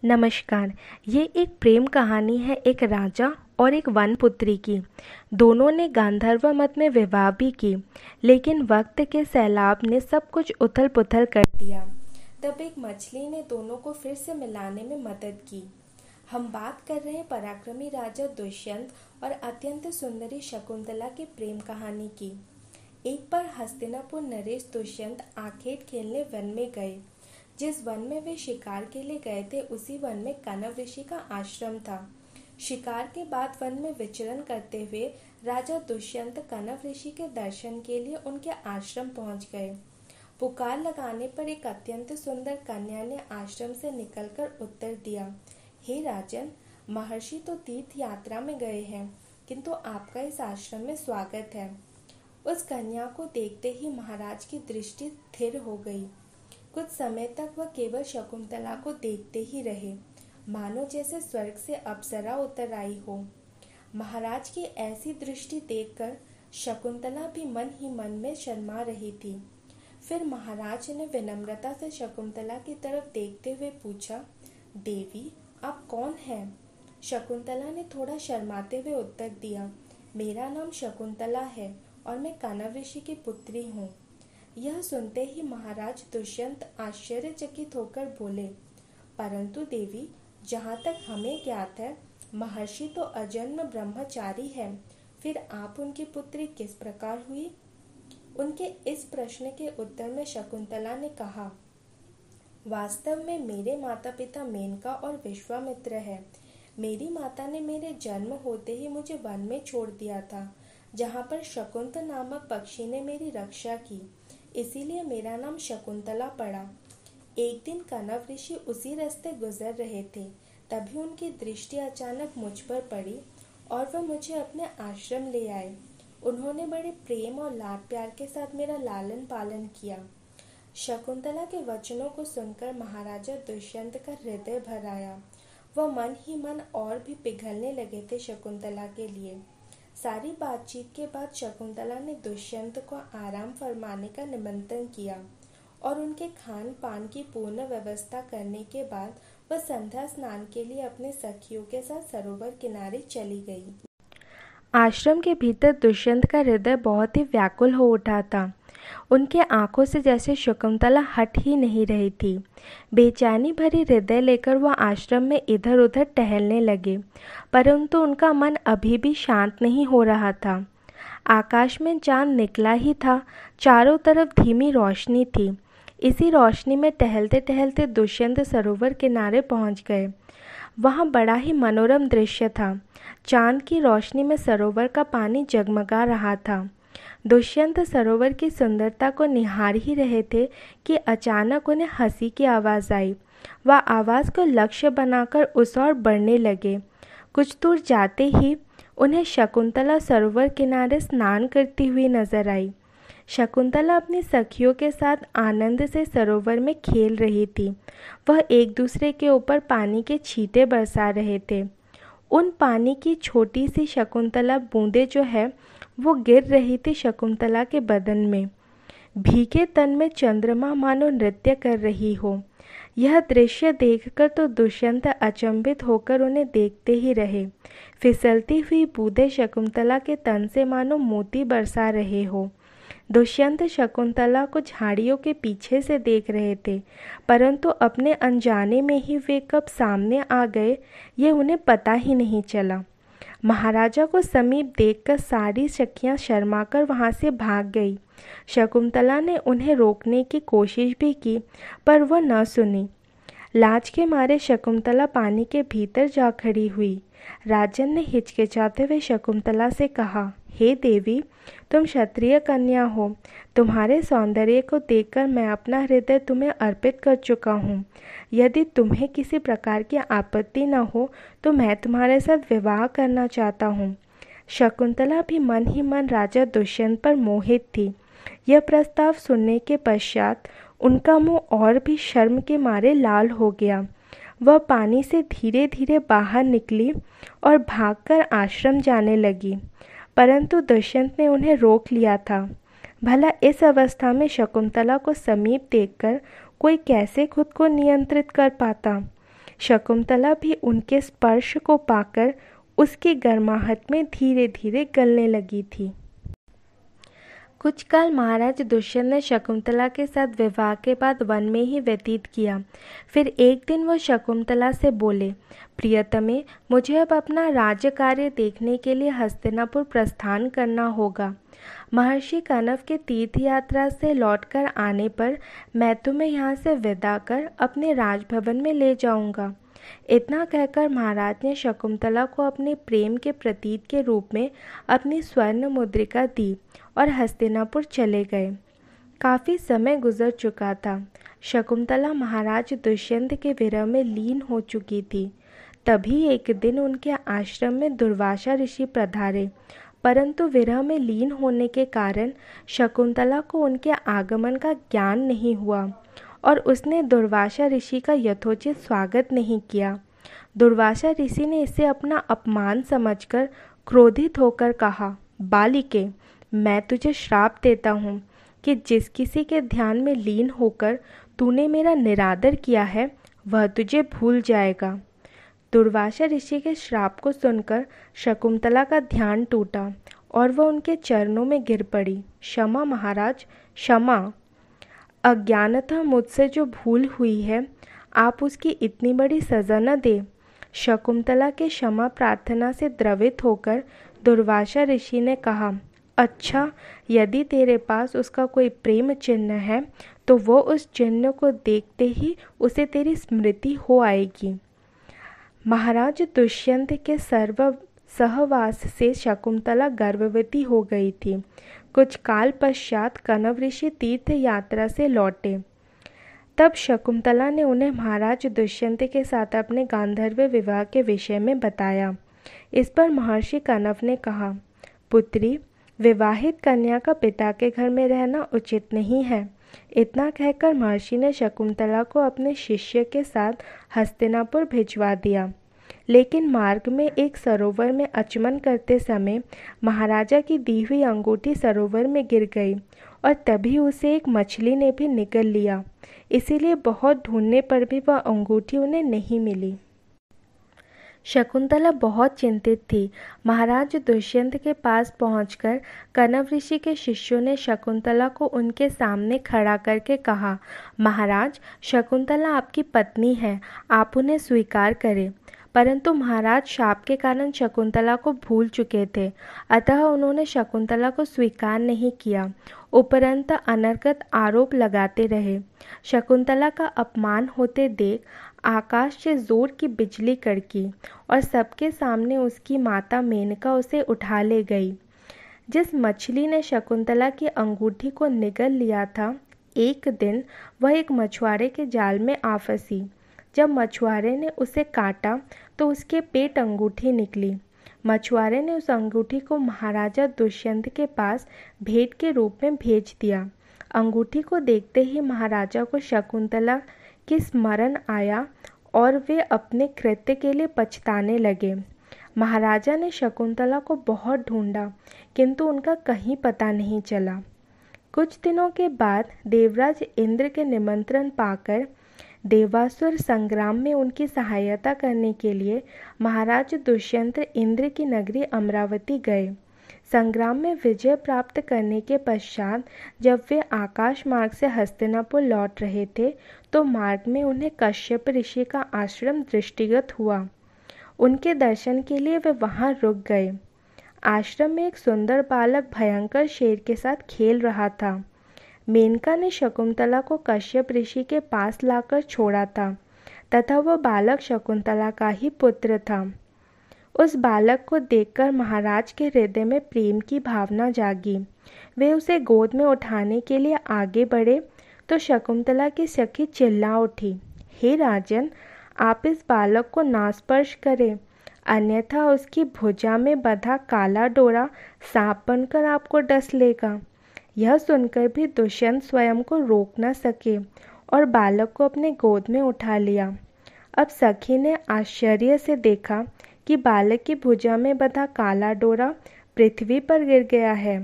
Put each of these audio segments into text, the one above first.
नमस्कार। ये एक प्रेम कहानी है एक राजा और एक वनपुत्री की। दोनों ने गांधर्व मत में विवाह भी की, लेकिन वक्त के सैलाब ने सब कुछ उथल पुथल कर दिया। तब एक मछली ने दोनों को फिर से मिलाने में मदद की। हम बात कर रहे हैं पराक्रमी राजा दुष्यंत और अत्यंत सुंदरी शकुंतला की प्रेम कहानी की। एक बार हस्तिनापुर नरेश दुष्यंत आखेट खेलने वन में गए। जिस वन में वे शिकार के लिए गए थे उसी वन में कनव ऋषि का आश्रम था। शिकार के बाद वन में विचरण करते हुए राजा दुष्यंत कनव ऋषि के दर्शन के लिए उनके आश्रम पहुंच गए। पुकार लगाने पर एक अत्यंत सुंदर कन्या ने आश्रम से निकलकर उत्तर दिया, हे राजन, महर्षि तो तीर्थ यात्रा में गए हैं, किंतु आपका इस आश्रम में स्वागत है। उस कन्या को देखते ही महाराज की दृष्टि स्थिर हो गई। कुछ समय तक वह केवल शकुंतला को देखते ही रहे, मानो जैसे स्वर्ग से अप्सरा उतर आई हो। महाराज की ऐसी दृष्टि देखकर शकुंतला भी मन ही मन में शर्मा रही थी। फिर महाराज ने विनम्रता से शकुंतला की तरफ देखते हुए पूछा, देवी, आप कौन हैं? शकुंतला ने थोड़ा शर्माते हुए उत्तर दिया, मेरा नाम शकुंतला है और मैं कनव ऋषि की पुत्री हूँ। यह सुनते ही महाराज दुष्यंत आश्चर्यचकित होकर बोले, परंतु देवी, जहाँ तक हमें ज्ञात है, महर्षि तो अजन्म ब्रह्मचारी है, फिर आप उनकी पुत्री किस प्रकार हुई? उनके इस प्रश्न के उत्तर में शकुंतला ने कहा, वास्तव में मेरे माता पिता मेनका और विश्वामित्र है। मेरी माता ने मेरे जन्म होते ही मुझे वन में छोड़ दिया था, जहाँ पर शकुंत नामक पक्षी ने मेरी रक्षा की, इसीलिए मेरा नाम शकुंतला पड़ा। एक दिन कनव ऋषि उसी रास्ते गुजर रहे थे, तभी उनकी दृष्टि अचानक मुझ पर पड़ी और वह मुझे अपने आश्रम ले आए। उन्होंने बड़े प्रेम और लाड प्यार के साथ मेरा लालन पालन किया। शकुंतला के वचनों को सुनकर महाराजा दुष्यंत का हृदय भर आया। वह मन ही मन और भी पिघलने लगे थे शकुंतला के लिए। सारी बातचीत के बाद शकुंतला ने दुष्यंत को आराम फरमाने का निमंत्रण किया और उनके खान पान की पूर्ण व्यवस्था करने के बाद वह संध्या स्नान के लिए अपने सखियों के साथ सरोवर किनारे चली गई। आश्रम के भीतर दुष्यंत का हृदय बहुत ही व्याकुल हो उठा था। उनके आंखों से जैसे शकुंतला हट ही नहीं रही थी। बेचैनी भरी हृदय लेकर वह आश्रम में इधर उधर टहलने लगे, परंतु उनका मन अभी भी शांत नहीं हो रहा था। आकाश में चांद निकला ही था, चारों तरफ धीमी रोशनी थी। इसी रोशनी में टहलते टहलते दुष्यंत सरोवर किनारे पहुंच गए। वहां बड़ा ही मनोरम दृश्य था। चांद की रोशनी में सरोवर का पानी जगमगा रहा था। दुष्यंत सरोवर की सुंदरता को निहार ही रहे थे कि अचानक उन्हें हंसी की आवाज़ आई। वह आवाज़ को लक्ष्य बनाकर उस ओर बढ़ने लगे। कुछ दूर जाते ही उन्हें शकुंतला सरोवर किनारे स्नान करती हुई नजर आई। शकुंतला अपनी सखियों के साथ आनंद से सरोवर में खेल रही थी। वह एक दूसरे के ऊपर पानी के छींटे बरसा रहे थे। उन पानी की छोटी सी शकुंतला बूंदें जो है वो गिर रही थी शकुंतला के बदन में। भीगे तन में चंद्रमा मानो नृत्य कर रही हो। यह दृश्य देखकर तो दुष्यंत अचंभित होकर उन्हें देखते ही रहे। फिसलती हुई बूंदें शकुंतला के तन से मानो मोती बरसा रहे हो। दुष्यंत शकुंतला को झाड़ियों के पीछे से देख रहे थे, परंतु अपने अनजाने में ही वे कब सामने आ गए ये उन्हें पता ही नहीं चला। महाराजा को समीप देखकर सारी सखियां शर्माकर वहां से भाग गई। शकुंतला ने उन्हें रोकने की कोशिश भी की, पर वह न सुनी। लाज के मारे शकुंतला पानी के भीतर जा खड़ी हुई। राजन ने हिचकिचाते हुए शकुंतला से कहा, हे देवी, तुम क्षत्रिय कन्या हो। तुम्हारे सौंदर्य को देखकर मैं अपना हृदय तुम्हें अर्पित कर चुका हूँ। यदि तुम्हें किसी प्रकार की आपत्ति न हो तो मैं तुम्हारे साथ विवाह करना चाहता हूँ। शकुंतला भी मन ही मन राजा दुष्यंत पर मोहित थी। यह प्रस्ताव सुनने के पश्चात उनका मुंह और भी शर्म के मारे लाल हो गया। वह पानी से धीरे धीरे बाहर निकली और भागकर आश्रम जाने लगी, परंतु दुष्यंत ने उन्हें रोक लिया था। भला इस अवस्था में शकुंतला को समीप देखकर कोई कैसे खुद को नियंत्रित कर पाता। शकुंतला भी उनके स्पर्श को पाकर उसकी गर्माहट में धीरे धीरे गलने लगी थी। कुछ काल महाराज दुष्यंत ने शकुंतला के साथ विवाह के बाद वन में ही व्यतीत किया। फिर एक दिन वो शकुंतला से बोले, प्रियतमे, मुझे अब अपना राज्य कार्य देखने के लिए हस्तिनापुर प्रस्थान करना होगा। महर्षि कनव के तीर्थ यात्रा से लौटकर आने पर मैं तुम्हें यहाँ से विदा कर अपने राजभवन में ले जाऊंगा। इतना कहकर महाराज ने शकुंतला को अपने प्रेम के प्रतीक के रूप में अपनी स्वर्ण मुद्रिका दी और हस्तिनापुर चले गए। काफ़ी समय गुजर चुका था। शकुंतला महाराज दुष्यंत के विरह में लीन हो चुकी थी। तभी एक दिन उनके आश्रम में दुर्वासा ऋषि पधारे, परंतु विरह में लीन होने के कारण शकुंतला को उनके आगमन का ज्ञान नहीं हुआ और उसने दुर्वासा ऋषि का यथोचित स्वागत नहीं किया। दुर्वासा ऋषि ने इसे अपना अपमान समझकर क्रोधित होकर कहा, बालिके, मैं तुझे श्राप देता हूँ कि जिस किसी के ध्यान में लीन होकर तूने मेरा निरादर किया है वह तुझे भूल जाएगा। दुर्वासा ऋषि के श्राप को सुनकर शकुंतला का ध्यान टूटा और वह उनके चरणों में गिर पड़ी। क्षमा महाराज, क्षमा। अज्ञानतः मुझसे जो भूल हुई है आप उसकी इतनी बड़ी सजा न दे। शकुंतला के क्षमा प्रार्थना से द्रवित होकर दुर्वासा ऋषि ने कहा, अच्छा, यदि तेरे पास उसका कोई प्रेम चिन्ह है तो वो उस चिन्ह को देखते ही उसे तेरी स्मृति हो आएगी। महाराज दुष्यंत के सहवास से शकुंतला गर्भवती हो गई थी। कुछ काल पश्चात कनव ऋषि तीर्थ यात्रा से लौटे। तब शकुंतला ने उन्हें महाराज दुष्यंत के साथ अपने गांधर्व विवाह के विषय में बताया। इस पर महर्षि कनव ने कहा, पुत्री, विवाहित कन्या का पिता के घर में रहना उचित नहीं है। इतना कहकर महर्षि ने शकुंतला को अपने शिष्य के साथ हस्तिनापुर भिजवा दिया। लेकिन मार्ग में एक सरोवर में आचमन करते समय महाराजा की दी हुई अंगूठी सरोवर में गिर गई और तभी उसे एक मछली ने भी निगल लिया। इसीलिए बहुत ढूंढने पर भी वह अंगूठी उन्हें नहीं मिली। शकुंतला बहुत चिंतित थी। महाराज दुष्यंत के पास पहुंचकर कनव ऋषि के शिष्यों ने शकुंतला को उनके सामने खड़ा करके कहा, महाराज, शकुंतला आपकी पत्नी है, आप उन्हें स्वीकार करें। परंतु महाराज शाप के कारण शकुंतला को भूल चुके थे, अतः उन्होंने शकुंतला को स्वीकार नहीं किया। उपरंत अनर्गत आरोप लगाते रहे। शकुंतला का अपमान होते देख आकाश से जोर की बिजली कड़की और सबके सामने उसकी माता मेनका उसे उठा ले गई। जिस मछली ने शकुंतला की अंगूठी को निगल लिया था, एक दिन वह एक मछुआरे के जाल में आ फंसी। जब मछुआरे ने उसे काटा तो उसके पेट अंगूठी निकली। मछुआरे ने उस अंगूठी को महाराजा दुष्यंत के पास भेंट के रूप में भेज दिया। अंगूठी को देखते ही महाराजा को शकुंतला की स्मरण आया और वे अपने कृत्य के लिए पछताने लगे। महाराजा ने शकुंतला को बहुत ढूंढा, किंतु उनका कहीं पता नहीं चला। कुछ दिनों के बाद देवराज इंद्र के निमंत्रण पाकर देवासुर संग्राम में उनकी सहायता करने के लिए महाराज दुष्यंत इंद्र की नगरी अमरावती गए। संग्राम में विजय प्राप्त करने के पश्चात जब वे आकाश मार्ग से हस्तिनापुर लौट रहे थे तो मार्ग में उन्हें कश्यप ऋषि का आश्रम दृष्टिगत हुआ। उनके दर्शन के लिए वे वहां रुक गए। आश्रम में एक सुंदर बालक भयंकर शेर के साथ खेल रहा था। मेनका ने शकुंतला को कश्यप ऋषि के पास लाकर छोड़ा था तथा वह बालक शकुंतला का ही पुत्र था। उस बालक को देखकर महाराज के हृदय में प्रेम की भावना जागी। वे उसे गोद में उठाने के लिए आगे बढ़े तो शकुंतला की सखी चिल्ला उठी, हे राजन, आप इस बालक को ना स्पर्श करें, अन्यथा उसकी भुजा में बंधा काला डोरा सांप बनकर आपको डस लेगा। यह सुनकर भी दुष्यंत स्वयं को रोक न सके और बालक को अपने गोद में उठा लिया। अब सखी ने आश्चर्य से देखा कि बालक की भुजा में बंधा काला डोरा पृथ्वी पर गिर गया है।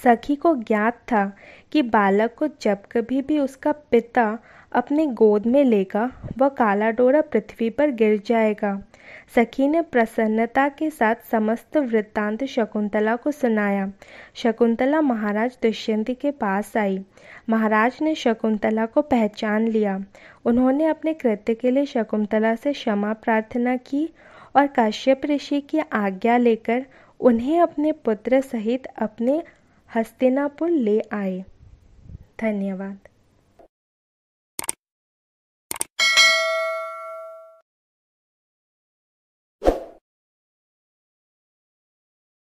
सखी को ज्ञात था कि बालक को जब कभी भी उसका पिता अपने गोद में लेगा, वह काला डोरा पृथ्वी पर गिर जाएगा। सखी ने प्रसन्नता के साथ समस्त वृत्तांत शकुंतला को सुनाया। शकुंतला महाराज दुष्यंत के पास आई। महाराज ने शकुंतला को पहचान लिया। उन्होंने अपने कृत्य के लिए शकुंतला से क्षमा प्रार्थना की और कश्यप ऋषि की आज्ञा लेकर उन्हें अपने पुत्र सहित अपने हस्तिनापुर ले आए। धन्यवाद।